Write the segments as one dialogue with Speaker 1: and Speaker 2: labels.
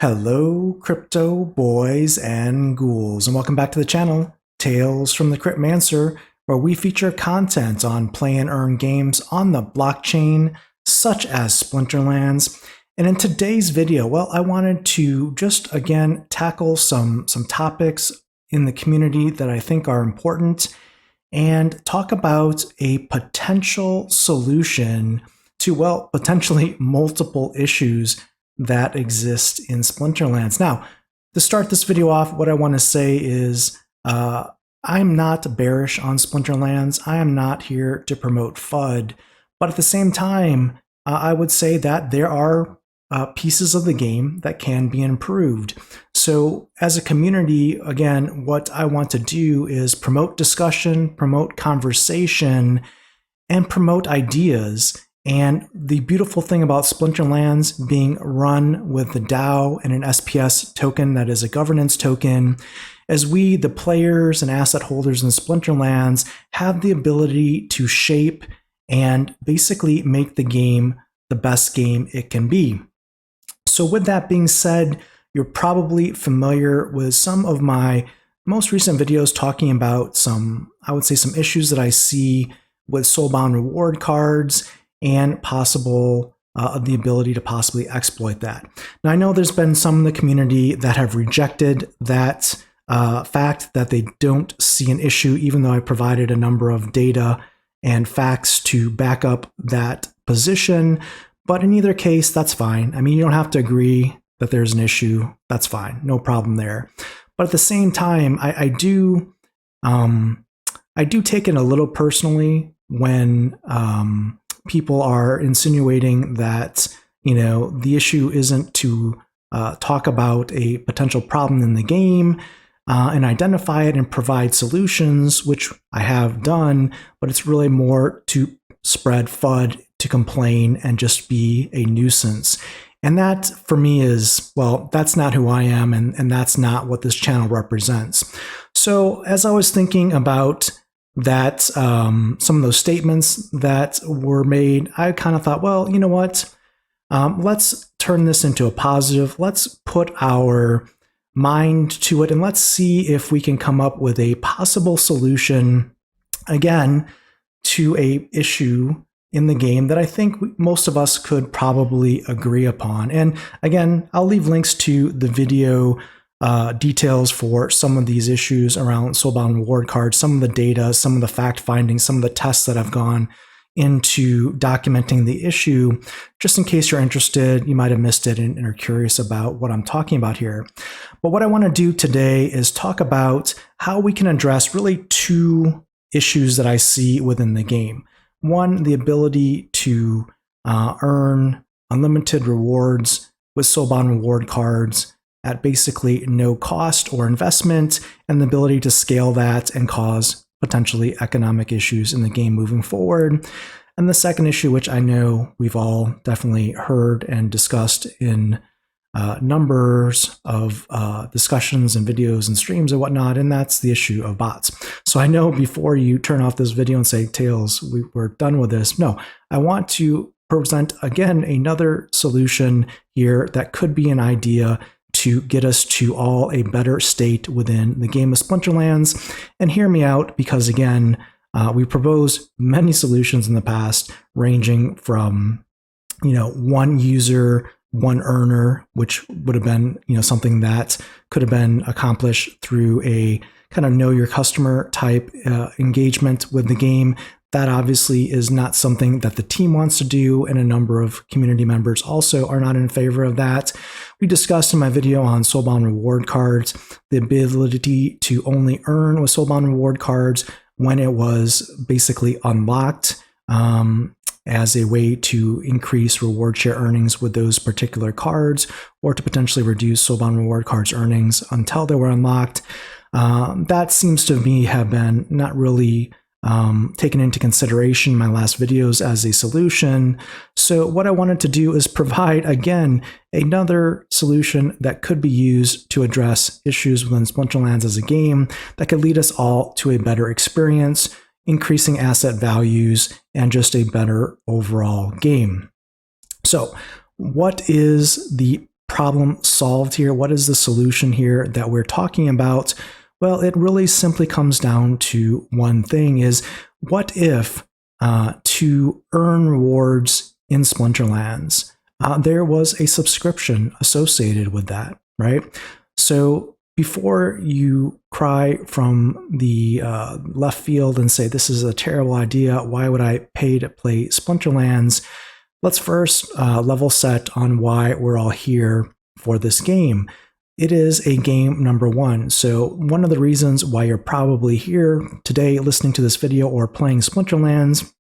Speaker 1: Hello, crypto boys and ghouls, and welcome back to the channel, Tales from the Cryptmancer, where we feature content on play and earn games on the blockchain, such as Splinterlands. And in today's video, well, I wanted to just again tackle some topics in the community that I think are important and talk about a potential solution to, well, potentially multiple issues that exist in Splinterlands. Now, to start this video off, what I want to say is I'm not bearish on Splinterlands. I am not here to promote FUD, but at the same time, I would say that there are pieces of the game that can be improved. So as a community, again, what I want to do is promote discussion, promote conversation, and promote ideas. And the beautiful thing about Splinterlands being run with the DAO and an SPS token that is a governance token, is we, the players and asset holders in Splinterlands, have the ability to shape and basically make the game the best game it can be. So with that being said, you're probably familiar with some of my most recent videos talking about I would say some issues that I see with soulbound reward cards and the ability to possibly exploit that. Now, I know there's been some in the community that have rejected that fact that they don't see an issue, even though I provided a number of data and facts to back up that position. But in either case, that's fine. I mean, you don't have to agree that there's an issue. That's fine. No problem there. But at the same time, I do take it a little personally when people are insinuating that, the issue isn't to talk about a potential problem in the game and identify it and provide solutions, which I have done, but it's really more to spread FUD, to complain, and just be a nuisance. And that, for me, is, well, that's not who I am, and that's not what this channel represents. So as I was thinking about that, some of those statements that were made, I kind of thought, well, you know what? Let's turn this into a positive. Let's put our mind to it, and let's see if we can come up with a possible solution, again, to a issue in the game that I think most of us could probably agree upon. And again, I'll leave links to the video details for some of these issues around soulbound reward cards, some of the data, some of the fact findings, some of the tests that have gone into documenting the issue, just in case you're interested. You might have missed it and are curious about what I'm talking about here. But what I want to do today is talk about how we can address really two issues that I see within the game. One, the ability to earn unlimited rewards with soulbound reward cards at basically no cost or investment, and the ability to scale that and cause potentially economic issues in the game moving forward. And the second issue, which I know we've all definitely heard and discussed in numbers of discussions and videos and streams and whatnot, and that's the issue of bots. So I know before you turn off this video and say, Tails, we're done with this. No, I want to present again another solution here that could be an idea to get us to all a better state within the game of Splinterlands. And hear me out, because again, we proposed many solutions in the past, ranging from, one user, one earner, which would have been, something that could have been accomplished through a kind of know your customer type engagement with the game. That obviously is not something that the team wants to do, and a number of community members also are not in favor of that. We discussed in my video on soulbound reward cards the ability to only earn with soulbound reward cards when it was basically unlocked, as a way to increase reward share earnings with those particular cards, or to potentially reduce soulbound reward cards earnings until they were unlocked. That seems to me have been not really taken into consideration in my last videos as a solution. So what I wanted to do is provide, again, another solution that could be used to address issues within Splinterlands as a game that could lead us all to a better experience, increasing asset values, and just a better overall game. So what is the problem solved here? What is the solution here that we're talking about? Well, it really simply comes down to one thing: is what if to earn rewards in Splinterlands, there was a subscription associated with that, right? So before you cry from the left field and say, this is a terrible idea, why would I pay to play Splinterlands? Let's first level set on why we're all here for this game. It is a game number one. So one of the reasons why you're probably here today listening to this video or playing Splinterlands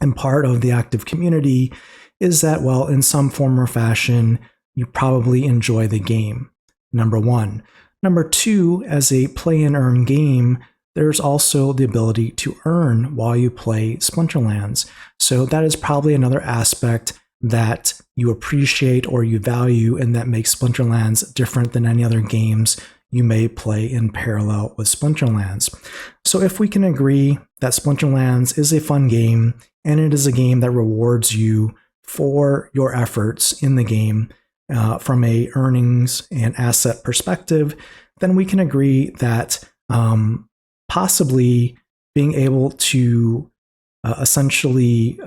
Speaker 1: and part of the active community is that, well, in some form or fashion, you probably enjoy the game, number one. Number two, as a play and earn game, there's also the ability to earn while you play Splinterlands. So that is probably another aspect that you appreciate or you value, and that makes Splinterlands different than any other games you may play in parallel with Splinterlands. So if we can agree that Splinterlands is a fun game, and it is a game that rewards you for your efforts in the game from a earnings and asset perspective, then we can agree that possibly being able to essentially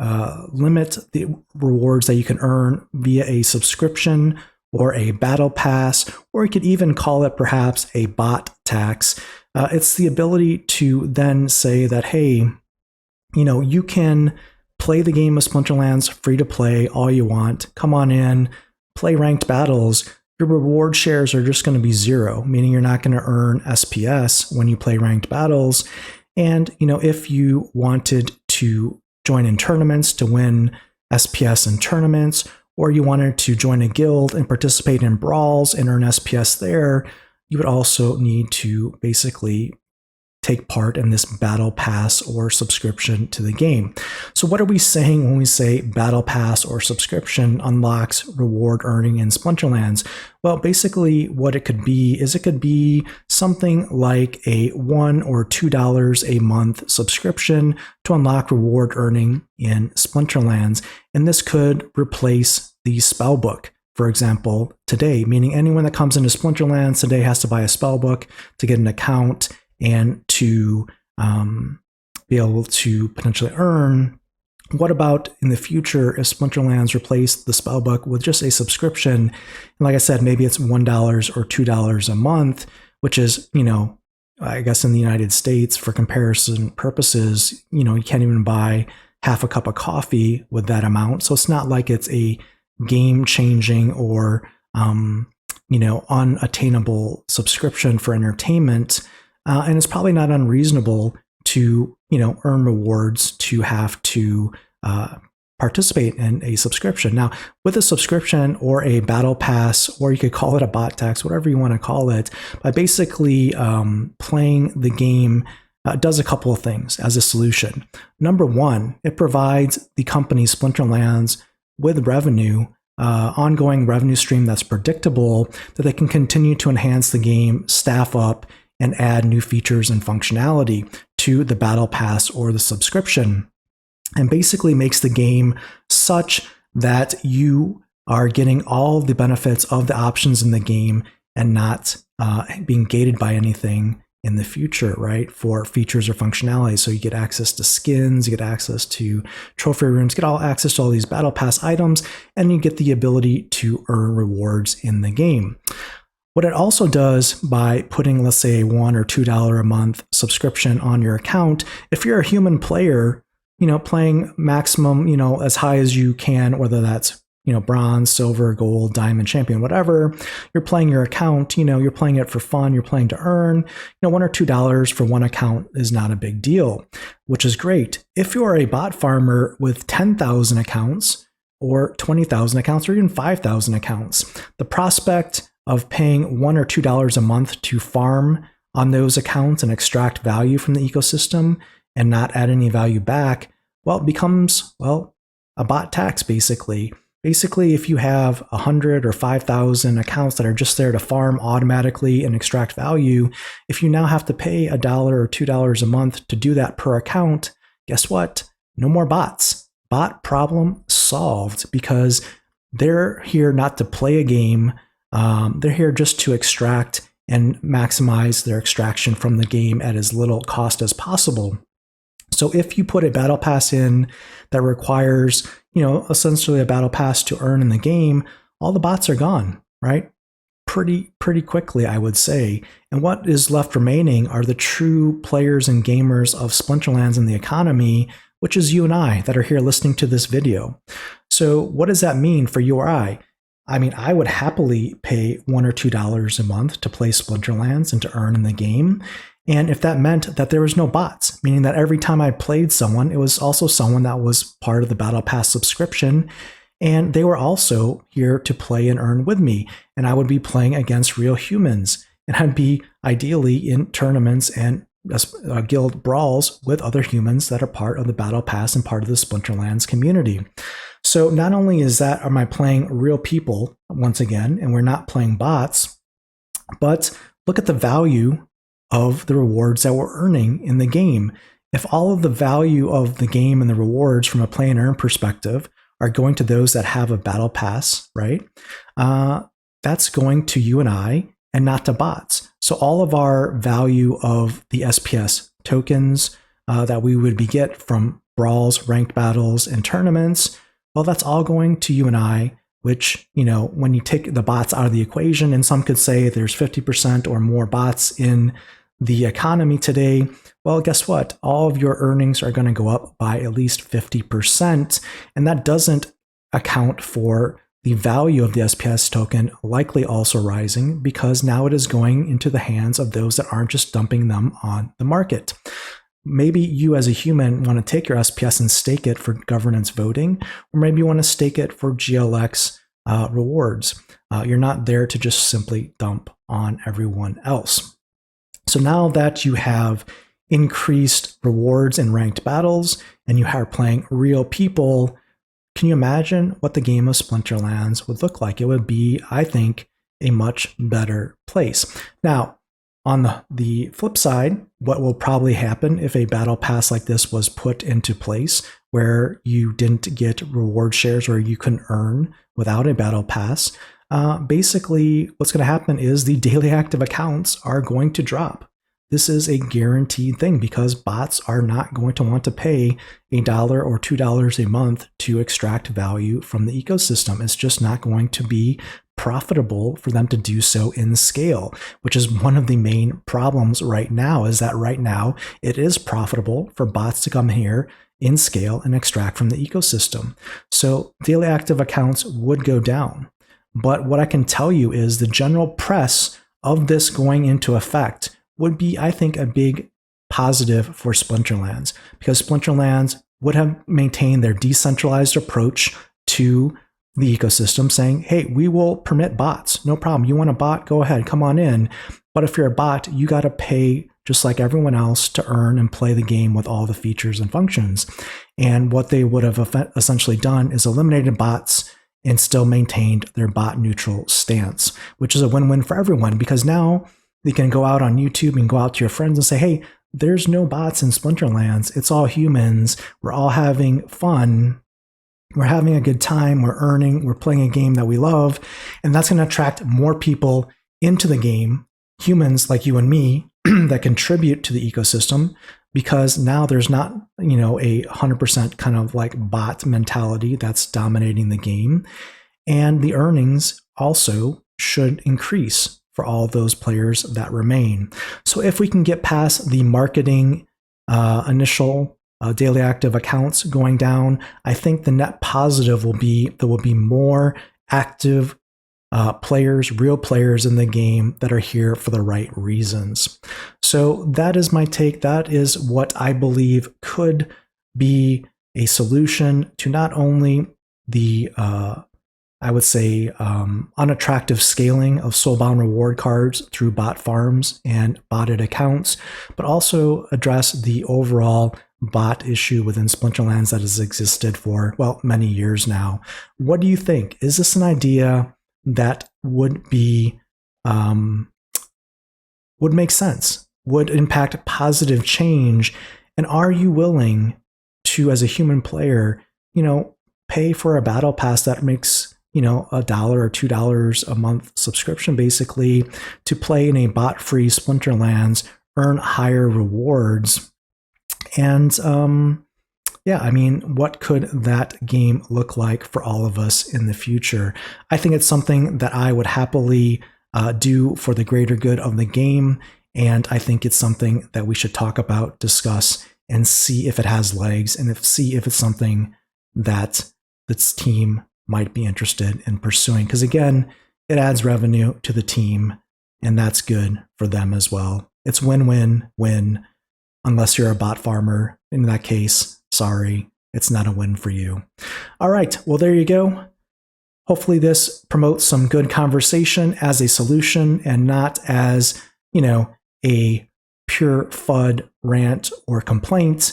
Speaker 1: limit the rewards that you can earn via a subscription or a battle pass, or you could even call it perhaps a bot tax. It's the ability to then say that, hey, you can play the game of Splinterlands free to play all you want. Come on in, play ranked battles. Your reward shares are just going to be 0, meaning you're not going to earn SPS when you play ranked battles. And, if you wanted to join in tournaments to win SPS in tournaments, or you wanted to join a guild and participate in brawls and earn SPS there, you would also need to basically take part in this battle pass or subscription to the game. So what are we saying when we say battle pass or subscription unlocks reward earning in Splinterlands? Well, basically what it could be is it could be something like a $1 or $2 a month subscription to unlock reward earning in Splinterlands. And this could replace the spell book, for example, today, meaning anyone that comes into Splinterlands today has to buy a spell book to get an account and to be able to potentially earn. What about in the future if Splinterlands replaced the spellbook with just a subscription? And like I said, maybe it's $1 or $2 a month, which is, I guess in the United States, for comparison purposes, you can't even buy half a cup of coffee with that amount. So it's not like it's a game-changing or, unattainable subscription for entertainment. And it's probably not unreasonable to, earn rewards to have to participate in a subscription. Now, with a subscription or a battle pass, or you could call it a bot tax, whatever you want to call it, by basically playing the game does a couple of things as a solution. Number one, it provides the company Splinterlands with revenue, ongoing revenue stream that's predictable, that they can continue to enhance the game, staff up, and add new features and functionality to the battle pass or the subscription, and basically makes the game such that you are getting all the benefits of the options in the game and not being gated by anything in the future, right, for features or functionality. So you get access to skins, you get access to trophy rooms, get all access to all these battle pass items, and you get the ability to earn rewards in the game. What it also does by putting, let's say, a $1 or $2 a month subscription on your account, if you're a human player, playing maximum, as high as you can, whether that's, bronze, silver, gold, diamond, champion, whatever, you're playing your account, you're playing it for fun, you're playing to earn, $1 or $2 for one account is not a big deal, which is great. If you're a bot farmer with 10,000 accounts or 20,000 accounts or even 5,000 accounts, the prospect of paying $1 or $2 a month to farm on those accounts and extract value from the ecosystem and not add any value back, well, it becomes, a bot tax, basically. Basically, if you have 100 or 5,000 accounts that are just there to farm automatically and extract value, if you now have to pay $1 or $2 a month to do that per account, guess what? No more bots. Bot problem solved, because they're here not to play a game They're here just to extract and maximize their extraction from the game at as little cost as possible. So if you put a battle pass in that requires, essentially a battle pass to earn in the game, all the bots are gone, right? Pretty quickly, I would say. And what is left remaining are the true players and gamers of Splinterlands and the economy, which is you and I that are here listening to this video. So what does that mean for you or I? I mean, I would happily pay $1 or $2 a month to play Splinterlands and to earn in the game. And if that meant that there was no bots, meaning that every time I played someone, it was also someone that was part of the Battle Pass subscription, and they were also here to play and earn with me, and I would be playing against real humans, and I'd be ideally in tournaments and guild brawls with other humans that are part of the Battle Pass and part of the Splinterlands community. So not only am I playing real people once again, and we're not playing bots, but look at the value of the rewards that we're earning in the game. If all of the value of the game and the rewards from a play and earn perspective are going to those that have a battle pass, right? That's going to you and I and not to bots. So all of our value of the SPS tokens that we would get from brawls, ranked battles, and tournaments, well, that's all going to you and I, which, when you take the bots out of the equation, and some could say there's 50% or more bots in the economy today, well, guess what? All of your earnings are going to go up by at least 50%. And that doesn't account for the value of the SPS token likely also rising, because now it is going into the hands of those that aren't just dumping them on the market. Maybe you as a human want to take your SPS and stake it for governance voting, or maybe you want to stake it for GLX rewards. You're not there to just simply dump on everyone else. So now that you have increased rewards in ranked battles and you are playing real people, can you imagine what the game of Splinterlands would look like? It would be, I think, a much better place. Now, on the flip side, what will probably happen if a battle pass like this was put into place where you didn't get reward shares or you couldn't earn without a battle pass, basically what's going to happen is the daily active accounts are going to drop. This is a guaranteed thing because bots are not going to want to pay $1 or $2 a month to extract value from the ecosystem. It's just not going to be profitable for them to do so in scale, which is one of the main problems right now, is that right now it is profitable for bots to come here in scale and extract from the ecosystem. So daily active accounts would go down. But what I can tell you is the general press of this going into effect would be, I think, a big positive for Splinterlands, because Splinterlands would have maintained their decentralized approach to the ecosystem, saying, hey, we will permit bots. No problem. You want a bot? Go ahead. Come on in. But if you're a bot, you got to pay just like everyone else to earn and play the game with all the features and functions. And what they would have essentially done is eliminated bots and still maintained their bot neutral stance, which is a win-win for everyone, because now they can go out on YouTube and go out to your friends and say, hey, there's no bots in Splinterlands. It's all humans. We're all having fun. We're having a good time. We're earning. We're playing a game that we love. And that's going to attract more people into the game, humans like you and me, that contribute to the ecosystem, because now there's not, a 100% kind of like bot mentality that's dominating the game. And the earnings also should increase for all those players that remain. So if we can get past the marketing initial daily active accounts going down, I think the net positive will be there will be more active players, real players in the game that are here for the right reasons. So that is my take. That is what I believe could be a solution to not only the I would say unattractive scaling of soulbound reward cards through bot farms and botted accounts, but also address the overall bot issue within Splinterlands that has existed for, well, many years now. What do you think? Is this an idea that would be would make sense, would impact positive change? And are you willing to, as a human player, pay for a battle pass that makes $1 or $2 a month subscription basically to play in a bot-free Splinterlands, earn higher rewards. And yeah, I mean, what could that game look like for all of us in the future? I think it's something that I would happily do for the greater good of the game. And I think it's something that we should talk about, discuss, and see if it has legs, and see if it's something that this team might be interested in pursuing. Because again, it adds revenue to the team, and that's good for them as well. It's win-win-win, unless you're a bot farmer. In that case, sorry, it's not a win for you. All right, well, there you go. Hopefully this promotes some good conversation as a solution and not as, a pure FUD rant or complaint.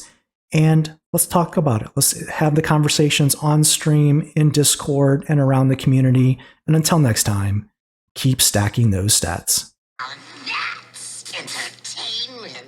Speaker 1: And let's talk about it. Let's have the conversations on stream, in Discord, and around the community. And until next time, keep stacking those stats.
Speaker 2: That's entertainment.